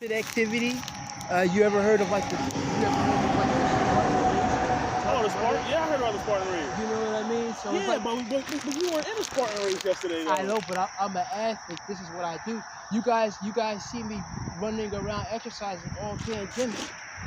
activity. You ever heard of like the? You ever heard of like the Oh, the Spartan? Yeah, I heard about the Spartan race. You know what I mean? So it's Yeah, like, but you weren't in a Spartan race yesterday, though. I know, but I'm an athlete. This is what I do. You guys see me running around exercising all pandemic.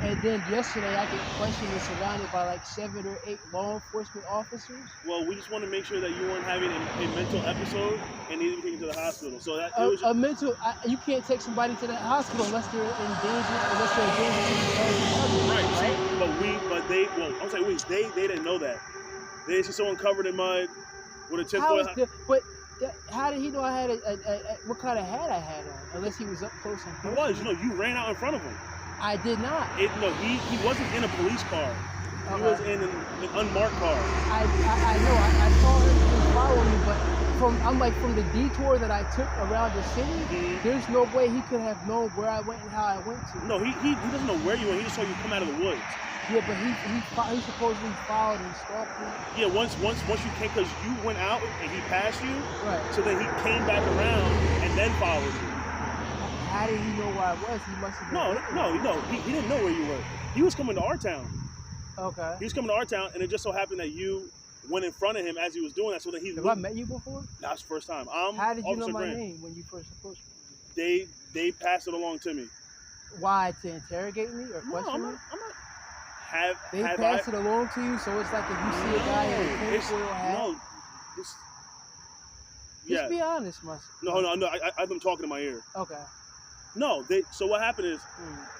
And then yesterday I get questioned and surrounded by like 7 or 8 law enforcement officers. Well, we just want to make sure that you weren't having a mental episode and needed to be taken to the hospital. So that it was A mental, you can't take somebody to the hospital unless they're in danger, unless they're in danger to right. right? I'm saying they didn't know that. They see someone covered in mud with a tinfoil hat. How did he know I had what kind of hat I had on? Unless he was up close and personal. He was, you ran out in front of him. I did not. He wasn't in a police car. He was in an unmarked car. I know. I saw him follow me, but from the detour that I took around the city, there's no way he could have known where I went and how I went to. No, he doesn't know where you went. He just saw you come out of the woods. Yeah, but he supposedly followed and stalked me. Yeah, once you came, because you went out and he passed you. Right. So then he came back around and then followed you. How did he know where I was? He must have been. No. He didn't know where you were. He was coming to our town. Okay. He was coming to our town, and it just so happened that you went in front of him as he was doing that. So that he. Have I met you before? That's the first time. How did you know Officer my Grant. name when you first approached me? They passed it along to me. Why, to interrogate me or question me? I'm not. They passed it along to you, so it's like if you see a guy in a tinfoil hat. Just be honest, myself. No. I've been talking in my ear. Okay. No, so what happened is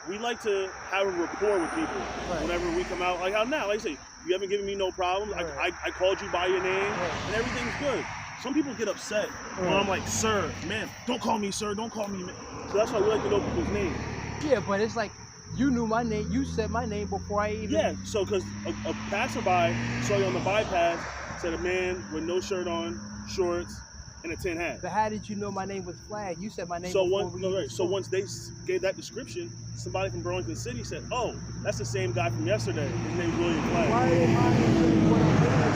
we like to have a rapport with people whenever we come out. Like how now, like I say, you haven't given me no problems. Right. I called you by your name, and everything's good. Some people get upset when I'm like, sir, man, don't call me sir, don't call me man. So that's why we like to know people's names. Yeah, but it's like you knew my name. You said my name before I even. Yeah, so because a passerby saw you on the bypass, said a man with no shirt on, shorts, and a tin hat. But how did you know my name was flagged? You said my name. So once they gave that description, somebody from Burlington City said, "Oh, that's the same guy from yesterday. His name's William Flagg." Why am I doing what I'm doing?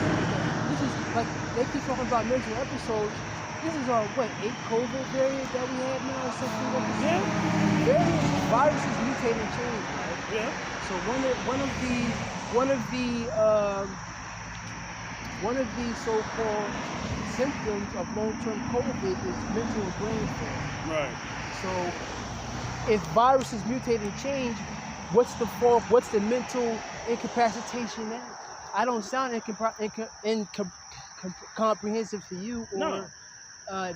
This is like they keep talking about mental episodes. This is our 8th COVID variant that we have now, or something like that. Yeah. Viruses mutate and change, right? Yeah. So one of the so-called symptoms of long-term COVID is mental and brain fog. Right. So if viruses mutate and change, what's the fog? What's the mental incapacitation now? I don't sound comprehensive to you or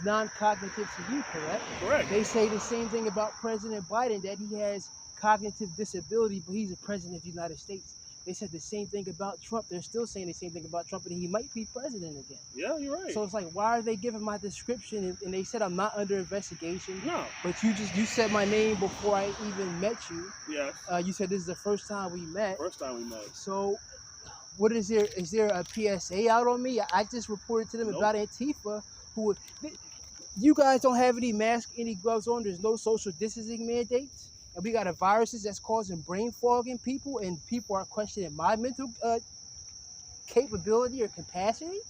non-cognitive to you, correct? Correct. They say the same thing about President Biden, that he has cognitive disability, but he's a president of the United States. They said the same thing about Trump. They're still saying the same thing about Trump, and he might be president again. Yeah, you're right. So it's like, why are they giving my description? And they said I'm not under investigation. No. But you said my name before I even met you. Yes. You said this is the first time we met. First time we met. So what is there? Is there a PSA out on me? I just reported to them about Antifa. You guys don't have any masks, any gloves on. There's no social distancing mandates. And we got a viruses that's causing brain fog in people, and people are questioning my mental capability or capacity.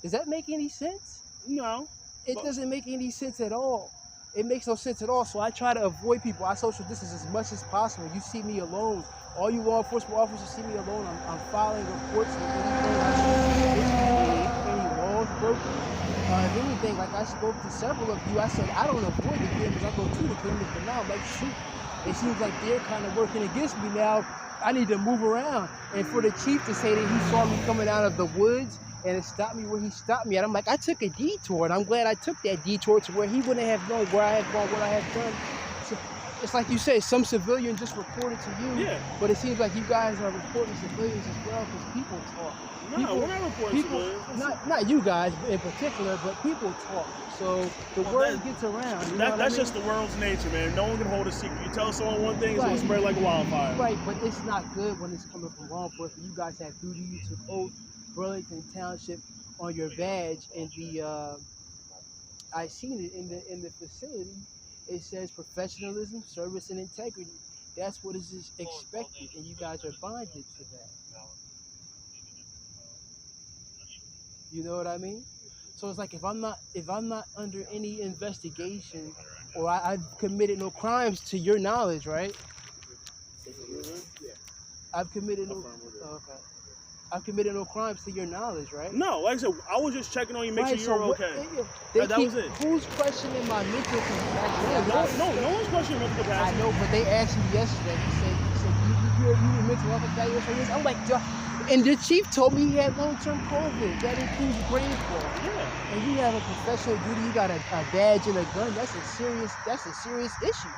Does that make any sense? No. It doesn't make any sense at all. It makes no sense at all. So I try to avoid people. I social distance as much as possible. You see me alone. All you law enforcement officers see me alone. I'm filing reports of any laws broken. If anything, like I spoke to several of you, I said I don't avoid the cameras. I go to the cameras, but now I'm like, shoot. It seems like they're kind of working against me now. I need to move around. And for the chief to say that he saw me coming out of the woods and it stopped me where he stopped me, and I'm like, I took a detour, and I'm glad I took that detour to where he wouldn't have known where I have gone, what I have done. So it's like you said, some civilian just reported to you. Yeah. But it seems like you guys are reporting civilians as well, because people talk. No, we're not reporting civilians. Not you guys in particular, but people talk. So the word gets around. That's just the world's nature, man. No one can hold a secret. You tell someone one thing, it's going to spread like a wildfire. Right, but it's not good when it's coming from law enforcement. You guys have duty. You took oath, Burlington Township, on your badge, and I seen it in the facility. It says professionalism, service, and integrity. That's what is expected, and you guys are bonded to that. You know what I mean? So it's like if I'm not under any investigation or I've committed no crimes to your knowledge, right? Yeah. I've committed no. Okay. I've committed no crimes to your knowledge, right? No, like I said, I was just checking on you, make sure you're okay. That was it. Who's questioning my mental capacity? No one's questioning mental capacity. I know, but they asked me yesterday. He said you mental health evaluation. I'm like, and the chief told me he had long-term COVID. That includes brain fog. Yeah. And you have a professional duty. You got a badge and a gun. That's a serious issue.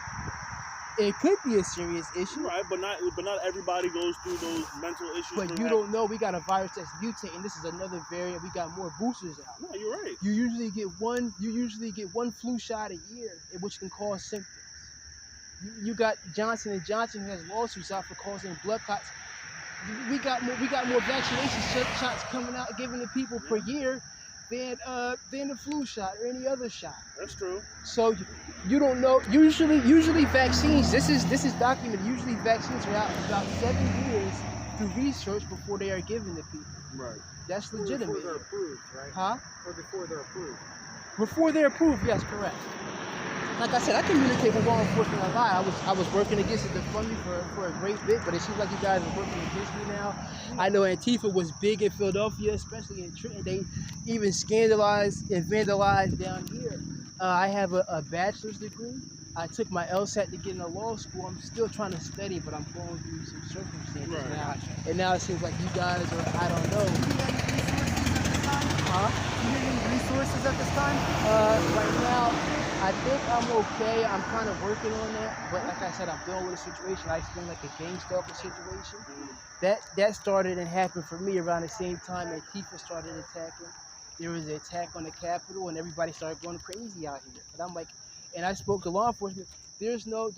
It could be a serious issue. Right, but not everybody goes through those mental issues. But you don't know we got a virus that's mutating. This is another variant. We got more boosters out. No, you're right. You usually get one flu shot a year, which can cause symptoms. You got Johnson & Johnson who has lawsuits out for causing blood clots. We got more vaccination shots coming out given to people per year than the flu shot or any other shot. That's true. So you don't know. Usually vaccines. This is documented. Usually vaccines are out about 7 years through research before they are given to people. Right. That's legitimate. Before they're approved, right? Huh? Or before they're approved. Before they're approved, yes, correct. Like I said, I communicate with law enforcement a lot. I was working against it to fund me for a great bit, but it seems like you guys are working against me now. I know Antifa was big in Philadelphia, especially in Trenton. They even scandalized and vandalized down here. I have a bachelor's degree. I took my LSAT to get into law school. I'm still trying to study, but I'm going through some circumstances now. And now it seems like you guys are, I don't know. You need any resources at this time? Right now, I think I'm okay. I'm kind of working on that. But like I said, I'm dealing with a situation. I explained like a gang stalker situation. That started and happened for me around the same time Antifa started attacking. There was an attack on the Capitol and everybody started going crazy out here. But I'm like, and I spoke to law enforcement. There's no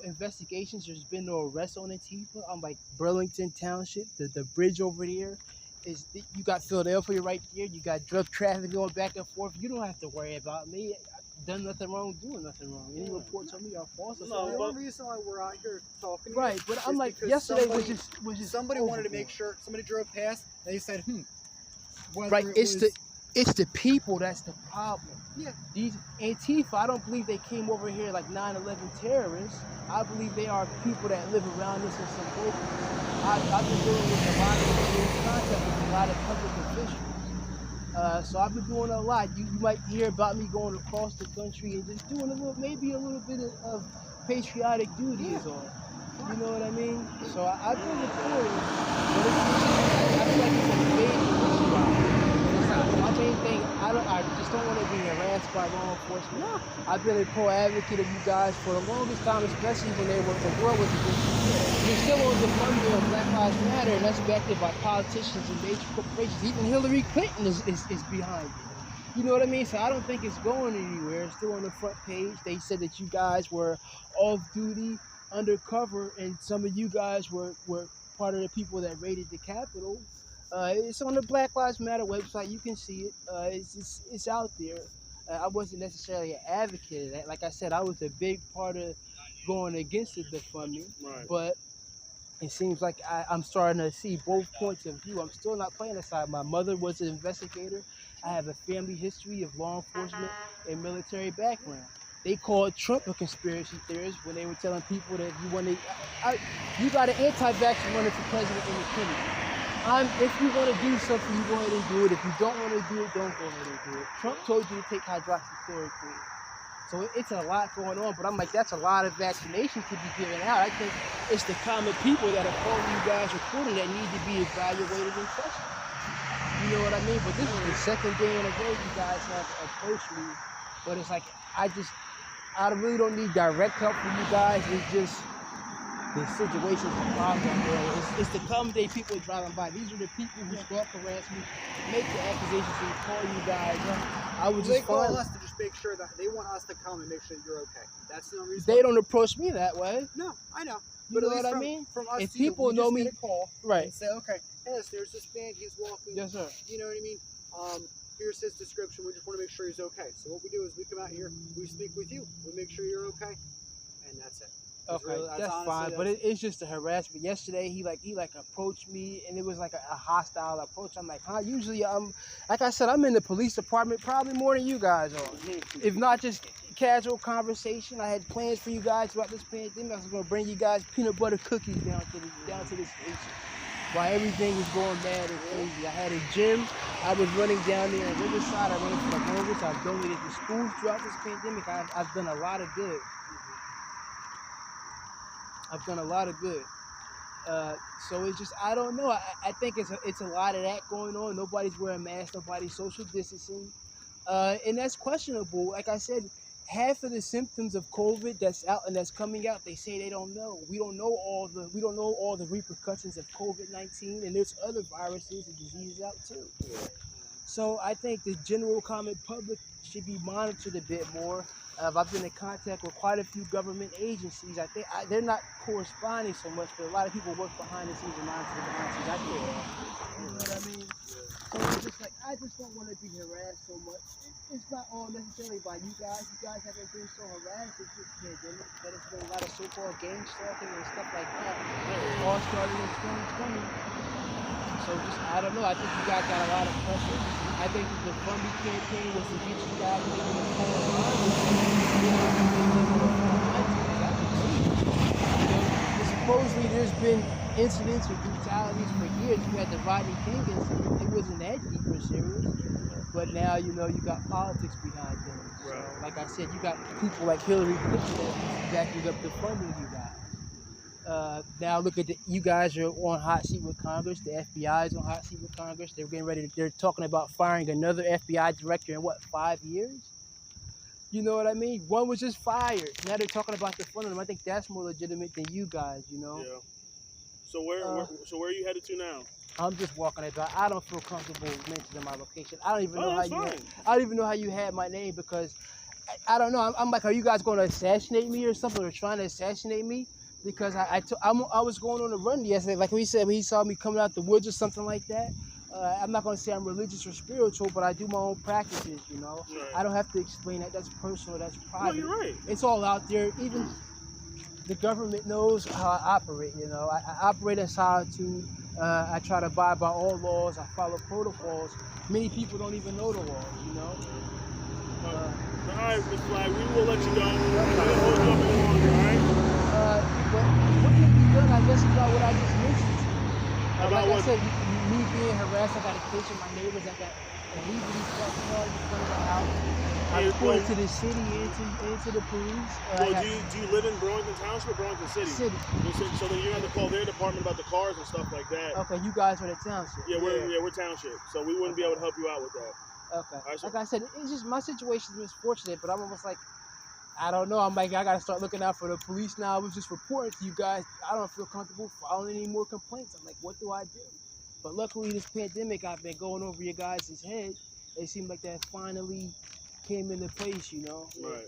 investigations. There's been no arrests on Antifa. I'm like Burlington Township, the bridge over there. You got Philadelphia right there. You got drug trafficking going back and forth. You don't have to worry about me. I've done nothing wrong, doing nothing wrong. Any reports on me are false. No, the only reason why we're out here talking, right? But I'm like, yesterday was just somebody wanted to make sure somebody drove past. And they said, Right. It's the people that's the problem. Yeah. These Antifa, I don't believe they came over here like 9/11 terrorists. I believe they are people that live around us in some focus. I've been dealing with a lot of contact with a lot of public officials. So I've been doing a lot. You might hear about me going across the country and just doing maybe a little bit of patriotic duty is all. You know what I mean? So I've been reporting, but I feel like it's a major issue out here. My main thing, I just don't want to be harassed by law enforcement. No. I've been a pro-advocate of you guys for the longest time, especially when the world was against you. You're still on the funding of Black Lives Matter, and that's backed by politicians and major corporations. Even Hillary Clinton is behind it. You know what I mean? So I don't think it's going anywhere. It's still on the front page. They said that you guys were off-duty, undercover, and some of you guys were part of the people that raided the Capitol. It's on the Black Lives Matter website. You can see it. It's out there. I wasn't necessarily an advocate of that. Like I said, I was a big part of going against the defunding. Right. But it seems like I'm starting to see both points of view. I'm still not playing aside. My mother was an investigator. I have a family history of law enforcement and military background. They called Trump a conspiracy theorist when they were telling people that you got an anti-vaxxer running for president independently. If you want to do something, you go ahead and do it. If you don't want to do it, don't go ahead and do it. Trump told you to take hydroxychloroquine. So it's a lot going on, but I'm like, that's a lot of vaccinations to be given out. I think it's the common people that are calling you guys reporting that need to be evaluated and questioned. You know what I mean? But this is the second day in a row you guys have approached me. But it's like, I really don't need direct help from you guys. It's just the situation's the problem, bro. It's the common day people driving by. These are the people who stalk, harass me, make the accusations, and call you guys. I would they call us to just make sure that they want us to come and make sure you're okay. That's the only reason. They don't approach me that way. No, I know. You know what I mean? From us, if people know me, call right? And say, okay, yes, there's this man. He's walking. Yes, sir. You know what I mean? Here's his description. We just want to make sure he's okay. So what we do is we come out here, we speak with you, we make sure you're okay, and that's it. Okay, really, that's fine, but it's just a harassment. Yesterday, he approached me, and it was like a hostile approach. I'm like, huh? Usually, like I said, I'm in the police department probably more than you guys are, if not just casual conversation. I had plans for you guys throughout this pandemic. I was going to bring you guys peanut butter cookies down to the station while everything was going mad and crazy. I had a gym. I was running down there in Riverside. I ran for the longest. I've donated to schools throughout this pandemic. I've done a lot of good. I've done a lot of good. So it's just, I don't know. I think it's a lot of that going on. Nobody's wearing masks. Nobody's social distancing. And that's questionable. Like I said, half of the symptoms of COVID that's out and that's coming out, they say they don't know. We don't know all the repercussions of COVID-19, and there's other viruses and diseases out too. So I think the general common public should be monitored a bit more. I've been in contact with quite a few government agencies. I think they're not corresponding so much, but a lot of people work behind the scenes and monitor behind the scenes. I think, you know what I mean? So it's just like, I just don't want to be harassed so much. It's not all necessarily by you guys. You guys haven't been so harassed with this pandemic, but it's been a lot of so-called gang stalking and stuff like that. It all started in 2020. So just, I don't know. I think you guys got a lot of pressure. I think that the funding campaign was to get you guys making the phone supposedly there's been incidents or brutalities for years. You had the Rodney King incident. It wasn't that deep or serious. But now, you know, you got politics behind them. So, like I said, you got people like Hillary Clinton backing up the funding you got. Now look at you guys are on hot seat with Congress. The FBI is on hot seat with Congress. They're getting ready. They're talking about firing another FBI director in 5 years? You know what I mean? One was just fired. Now they're talking about the funding. I think that's more legitimate than you guys. You know. Yeah. So where are you headed to now? I'm just walking about. I don't feel comfortable mentioning my location. I don't even know I don't even know how you had my name because I don't know. I'm like, are you guys going to assassinate me or something, or trying to assassinate me? Because I was going on a run yesterday. Like we said, when he saw me coming out the woods or something like that. I'm not going to say I'm religious or spiritual, but I do my own practices, you know. Right. I don't have to explain that. That's personal. That's private. No, you're right. It's all out there. Even the government knows how I operate, you know. I operate in solitude. I try to abide by all laws. I follow protocols. Many people don't even know the laws, you know. All right, Mr. Flag, we will let you go. We'll hold you up any longer, all right? But what can be done, I guess, about what I just mentioned. About like what? I said, me being harassed, I got a case with my neighbors. I got illegally parked cars in front of the house. I reported to the city and to the police. Do you live in Burlington Township or Burlington City? City. So then you're going to have to call their department about the cars and stuff like that. Okay, you guys are the township. Yeah, we're township, so we wouldn't be able to help you out with that. Okay. Right, so like I said, it's just my situation is misfortunate, but I'm almost like, I don't know. I'm like, I got to start looking out for the police now. I was just reporting to you guys. I don't feel comfortable filing any more complaints. I'm like, what do I do? But luckily, this pandemic, I've been going over your guys' head. It seemed like that finally came into place, you know. Right.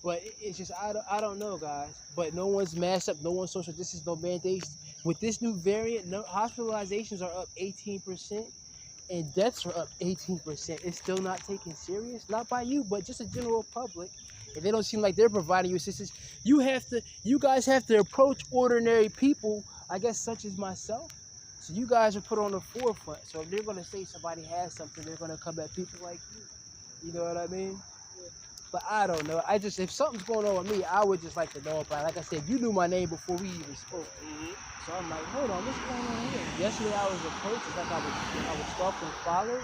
But it's just, I don't know, guys. But no one's masked up. No one's social distance. No mandates. With this new variant, no hospitalizations are up 18%. And deaths are up 18%. It's still not taken serious. Not by you, but just the general public. And they don't seem like they're providing you assistance. You guys have to approach ordinary people, I guess, such as myself. So you guys are put on the forefront. So if they're going to say somebody has something, they're going to come at people like you. You know what I mean? But I don't know. If something's going on with me, I would just like to know about it. Like I said, you knew my name before we even spoke. So I'm like, hold on, what's going on here? Yesterday I was approached, it's like I was stalked and followed.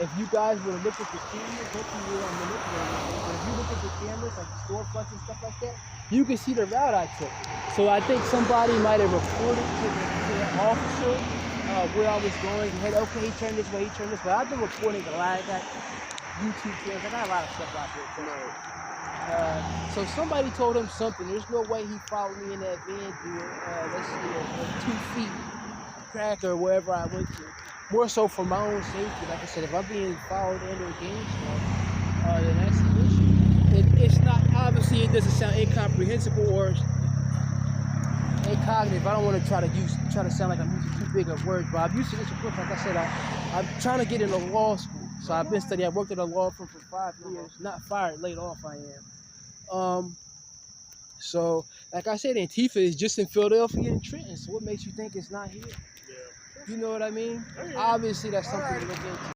If you guys would have looked at the cameras, hopefully you were manipulating it. But if you look at the cameras, like the storefronts and stuff like that, you can see the route I took. So I think somebody might have reported to the officer where I was going. And said, okay, he turned this way, he turned this way. I've been reporting a lot. I got YouTube channels. I got a lot of stuff out there tonight. So somebody told him something. There's no way he followed me in that van doing, let's see, 2 feet crack or wherever I went to. More so for my own safety. Like I said, if I'm being followed under a gang stuff, then that's an issue. It's not, obviously it doesn't sound incomprehensible or incognitive. I don't want to try to sound like I'm using too big of words, but I'm used to this approach. Like I said, I'm trying to get into law school. So I've been studying. I worked at a law firm for 5 years. Not fired, laid off I am. So, like I said, Antifa is just in Philadelphia and Trenton. So what makes you think it's not here? Yeah. You know what I mean? Obviously, that's something to look into.